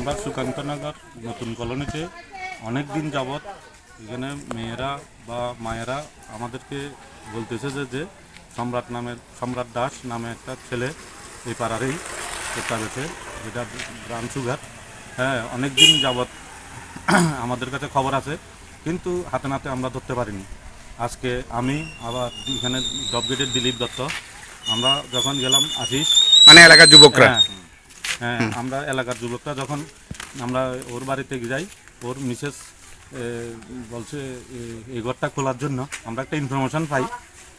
আমরা সুকান্তনগর নতুন কলোনিতে অনেক দিন যাবৎ এখানে মেয়েরা বা মায়েরা আমাদেরকে বলতেছে যে সম্রাট দাস নামে একটা ছেলে এই পাড়ারই একটা রয়েছে, যেটা রামসুঘাট। হ্যাঁ, অনেক দিন যাবৎ আমাদের কাছে খবর আছে, কিন্তু হাতে নাতে আমরা ধরতে পারিনি। আজকে আমি আবার এখানে ডবগেটের দিলীপ দত্ত, আমরা যখন গেলাম আশিস মানে এলাকার যুবকরা, হ্যাঁ আমরা এলাকার যুবকরা যখন আমরা ওর বাড়িতে যাই, ওর মিসেস বলছে এই ঘরটা খোলার জন্য আমরা একটা ইনফরমেশন পাই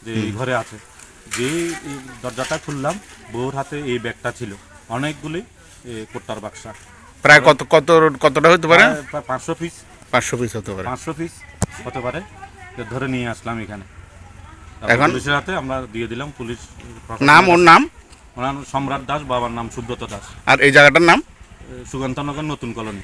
যে এই ঘরে আছে। যেই দরজাটা খুললাম, বউর হাতে এই ব্যাগটা ছিল, অনেকগুলি কোট্টার বাক্সা, প্রায় কতটা হতে পারে? প্রায় 500 পিস। 500 পিস হতে পারে। 500 পিস হতে পারে। ধরে নিয়ে আসলাম এখানে, এখন পুলিশের হাতে আমরা দিয়ে দিলাম। পুলিশ নাম, ওর নাম? ওনার সম্রাট দাস, বাবার নাম সুব্রত দাস। আর এই জায়গাটার নাম? সুকান্তনগর নতুন কলোনি।